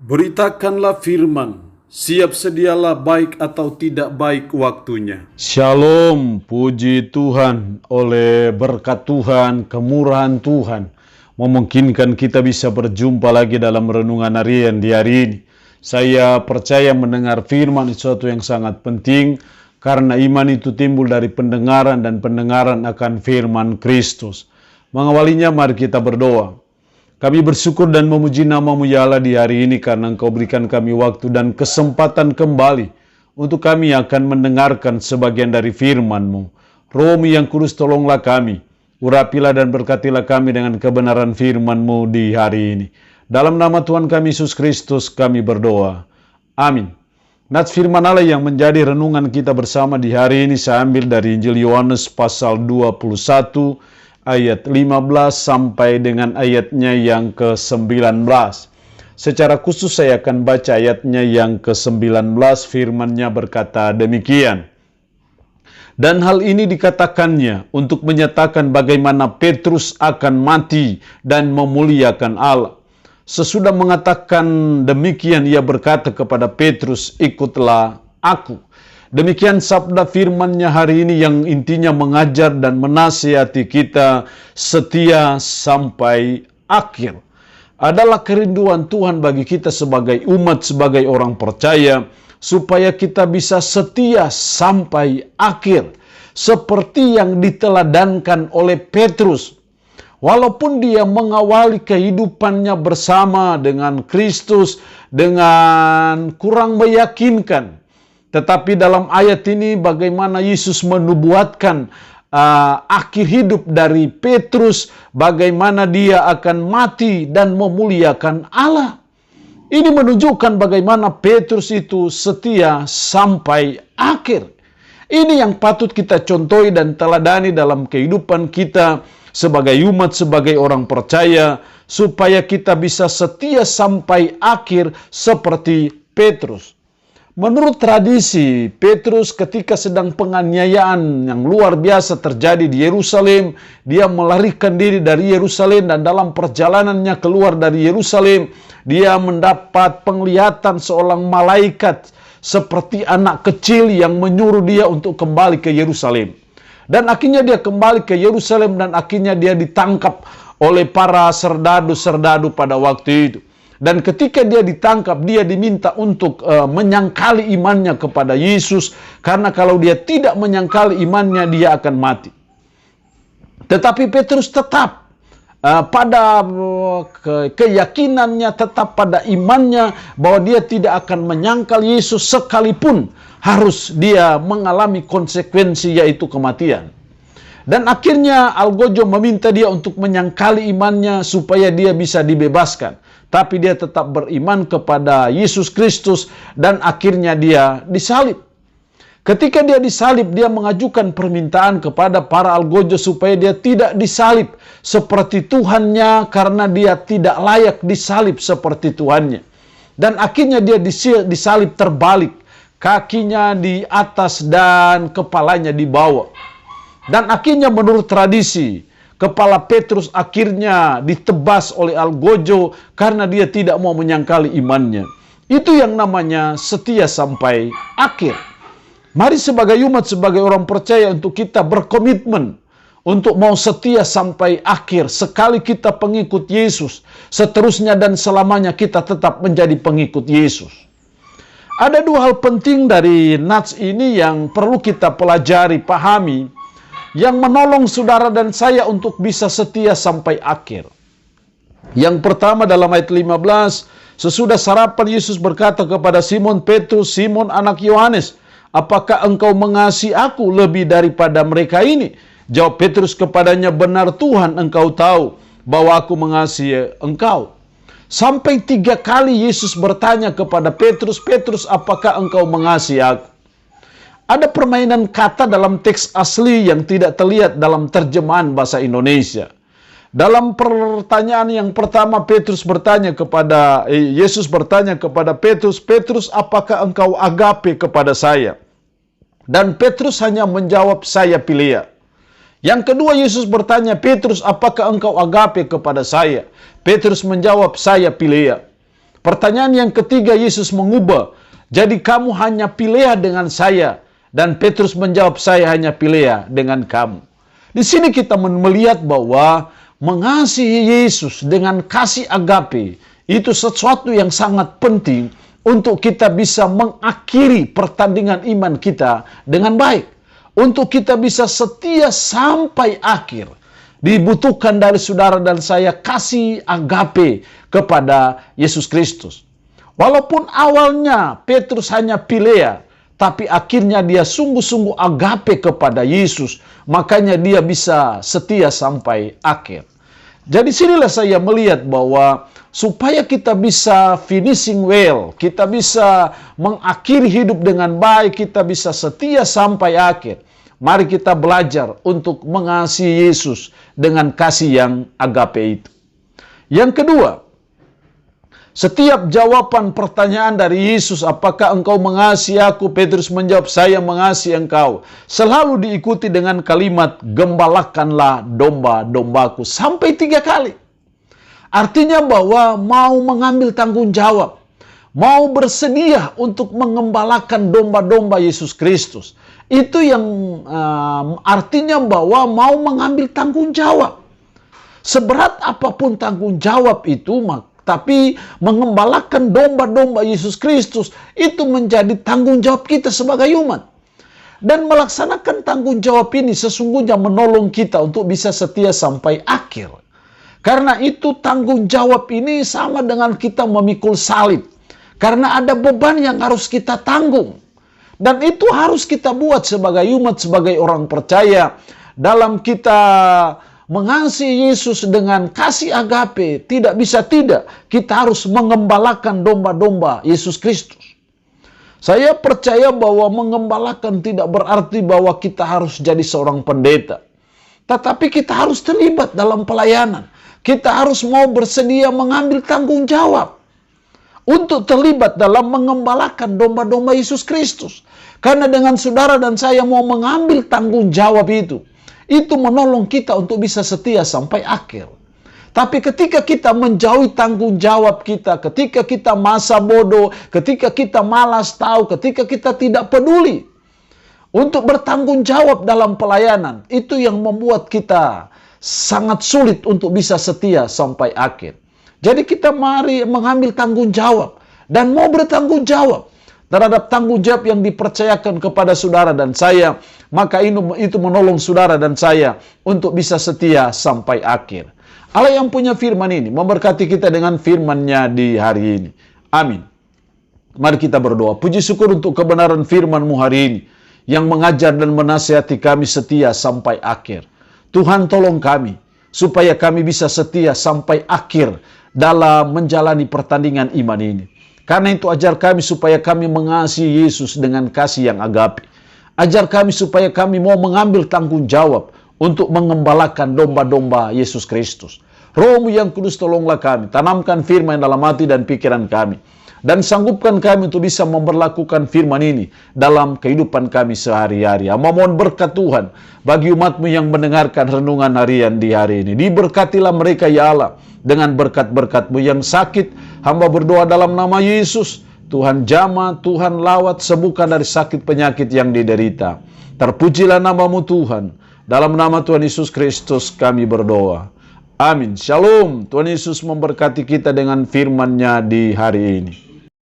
Beritakanlah firman, siap sedialah baik atau tidak baik waktunya. Shalom, puji Tuhan. Oleh berkat Tuhan, kemurahan Tuhan memungkinkan kita bisa berjumpa lagi dalam renungan harian di hari ini. Saya percaya mendengar firman itu sesuatu yang sangat penting, karena iman itu timbul dari pendengaran dan pendengaran akan firman Kristus. Mengawalinya, mari kita berdoa. Kami bersyukur dan memuji nama-Mu ya Allah di hari ini, karena Engkau berikan kami waktu dan kesempatan kembali untuk kami akan mendengarkan sebagian dari firman-Mu. Roh-Mu yang kudus, tolonglah kami, urapilah dan berkatilah kami dengan kebenaran firman-Mu di hari ini. Dalam nama Tuhan kami Yesus Kristus kami berdoa. Amin. Nats firman Allah yang menjadi renungan kita bersama di hari ini saya ambil dari Injil Yohanes pasal 21 ayat 15 sampai dengan ayatnya yang ke-19. Secara khusus saya akan baca ayatnya yang ke-19, firman-Nya berkata demikian. Dan hal ini dikatakannya untuk menyatakan bagaimana Petrus akan mati dan memuliakan Allah. Sesudah mengatakan demikian, ia berkata kepada Petrus, ikutlah aku. Demikian sabda firman-Nya hari ini yang intinya mengajar dan menasihati kita setia sampai akhir. Adalah kerinduan Tuhan bagi kita sebagai umat, sebagai orang percaya, supaya kita bisa setia sampai akhir. Seperti yang diteladankan oleh Petrus. Walaupun dia mengawali kehidupannya bersama dengan Kristus dengan kurang meyakinkan, tetapi dalam ayat ini bagaimana Yesus menubuatkan akhir hidup dari Petrus, bagaimana dia akan mati dan memuliakan Allah. Ini menunjukkan bagaimana Petrus itu setia sampai akhir. Ini yang patut kita contohi dan teladani dalam kehidupan kita sebagai umat, sebagai orang percaya, supaya kita bisa setia sampai akhir seperti Petrus. Menurut tradisi, Petrus ketika sedang penganiayaan yang luar biasa terjadi di Yerusalem, dia melarikan diri dari Yerusalem, dan dalam perjalanannya keluar dari Yerusalem, dia mendapat penglihatan seorang malaikat seperti anak kecil yang menyuruh dia untuk kembali ke Yerusalem. Dan akhirnya dia kembali ke Yerusalem, dan akhirnya dia ditangkap oleh para serdadu-serdadu pada waktu itu. Dan ketika dia ditangkap, dia diminta untuk menyangkali imannya kepada Yesus, karena kalau dia tidak menyangkali imannya, dia akan mati. Tetapi Petrus tetap pada keyakinannya, tetap pada imannya, bahwa dia tidak akan menyangkal Yesus sekalipun harus dia mengalami konsekuensi, yaitu kematian. Dan akhirnya Algojo meminta dia untuk menyangkali imannya supaya dia bisa dibebaskan. Tapi dia tetap beriman kepada Yesus Kristus, dan akhirnya dia disalib. Ketika dia disalib, dia mengajukan permintaan kepada para Algojo supaya dia tidak disalib seperti Tuhannya, karena dia tidak layak disalib seperti Tuhannya. Dan akhirnya dia disalib terbalik, kakinya di atas dan kepalanya di bawah. Dan akhirnya menurut tradisi, kepala Petrus akhirnya ditebas oleh Algojo karena dia tidak mau menyangkali imannya. Itu yang namanya setia sampai akhir. Mari sebagai umat, sebagai orang percaya, untuk kita berkomitmen untuk mau setia sampai akhir. Sekali kita pengikut Yesus, seterusnya dan selamanya kita tetap menjadi pengikut Yesus. Ada dua hal penting dari nats ini yang perlu kita pelajari, pahami, yang menolong saudara dan saya untuk bisa setia sampai akhir. Yang pertama dalam ayat 15, sesudah sarapan Yesus berkata kepada Simon Petrus, Simon anak Yohanes, apakah engkau mengasihi aku lebih daripada mereka ini? Jawab Petrus kepadanya, benar Tuhan, engkau tahu bahwa aku mengasihi engkau. Sampai 3 kali Yesus bertanya kepada Petrus, Petrus, apakah engkau mengasihi aku? Ada permainan kata dalam teks asli yang tidak terlihat dalam terjemahan bahasa Indonesia. Dalam pertanyaan yang pertama, Yesus bertanya kepada Petrus, Petrus, apakah engkau agape kepada saya? Dan Petrus hanya menjawab, saya Philia. Yang kedua, Yesus bertanya, Petrus, apakah engkau agape kepada saya? Petrus menjawab, saya Philia. Pertanyaan yang ketiga, Yesus mengubah. Jadi kamu hanya Pilea dengan saya. Dan Petrus menjawab, saya hanya Pilea dengan kamu. Di sini kita melihat bahwa mengasihi Yesus dengan kasih agape itu sesuatu yang sangat penting untuk kita bisa mengakhiri pertandingan iman kita dengan baik. Untuk kita bisa setia sampai akhir. Dibutuhkan dari saudara dan saya kasih agape kepada Yesus Kristus. Walaupun awalnya Petrus hanya Pilea, tapi akhirnya dia sungguh-sungguh agape kepada Yesus. Makanya dia bisa setia sampai akhir. Jadi sinilah saya melihat bahwa supaya kita bisa finishing well, kita bisa mengakhiri hidup dengan baik, kita bisa setia sampai akhir. Mari kita belajar untuk mengasihi Yesus dengan kasih yang agape itu. Yang kedua, setiap jawaban pertanyaan dari Yesus, apakah engkau mengasihi aku? Petrus menjawab, saya mengasihi engkau. Selalu diikuti dengan kalimat, gembalakanlah domba-dombaku. Sampai 3 kali. Artinya bahwa mau mengambil tanggung jawab. Mau bersedia untuk mengembalakan domba-domba Yesus Kristus. Itu yang artinya bahwa mau mengambil tanggung jawab. Seberat apapun tanggung jawab itu, tapi mengembalakan domba-domba Yesus Kristus itu menjadi tanggung jawab kita sebagai umat. Dan melaksanakan tanggung jawab ini sesungguhnya menolong kita untuk bisa setia sampai akhir. Karena itu tanggung jawab ini sama dengan kita memikul salib. Karena ada beban yang harus kita tanggung. Dan itu harus kita buat sebagai umat, sebagai orang percaya. Dalam kita mengasihi Yesus dengan kasih agape, tidak bisa tidak. Kita harus mengembalakan domba-domba Yesus Kristus. Saya percaya bahwa mengembalakan tidak berarti bahwa kita harus jadi seorang pendeta. Tetapi kita harus terlibat dalam pelayanan. Kita harus mau bersedia mengambil tanggung jawab untuk terlibat dalam mengembalakan domba-domba Yesus Kristus. Karena dengan saudara dan saya mau mengambil tanggung jawab itu menolong kita untuk bisa setia sampai akhir. Tapi ketika kita menjauhi tanggung jawab kita, ketika kita masa bodoh, ketika kita malas tahu, ketika kita tidak peduli untuk bertanggung jawab dalam pelayanan, itu yang membuat kita sangat sulit untuk bisa setia sampai akhir. Jadi kita mari mengambil tanggung jawab dan mau bertanggung jawab terhadap tanggung jawab yang dipercayakan kepada saudara dan saya, maka itu menolong saudara dan saya untuk bisa setia sampai akhir. Allah yang punya firman ini memberkati kita dengan firman-Nya di hari ini. Amin. Mari kita berdoa. Puji syukur untuk kebenaran firman-Mu hari ini yang mengajar dan menasihati kami setia sampai akhir. Tuhan tolong kami supaya kami bisa setia sampai akhir dalam menjalani pertandingan iman ini. Karena itu ajar kami supaya kami mengasihi Yesus dengan kasih yang agape. Ajar kami supaya kami mau mengambil tanggung jawab untuk mengembalakan domba-domba Yesus Kristus. Roh-Mu yang kudus tolonglah kami, tanamkan firman dalam hati dan pikiran kami. Dan sanggupkan kami untuk bisa memperlakukan firman ini dalam kehidupan kami sehari-hari. Hamba mohon berkat Tuhan bagi umat-Mu yang mendengarkan renungan harian di hari ini. Diberkatilah mereka ya Allah dengan berkat-berkat-Mu. Yang sakit, hamba berdoa dalam nama Yesus. Tuhan jamah, Tuhan lawat, sembuhkan dari sakit penyakit yang diderita. Terpujilah nama-Mu Tuhan. Dalam nama Tuhan Yesus Kristus kami berdoa. Amin. Shalom. Tuhan Yesus memberkati kita dengan firman-Nya di hari ini.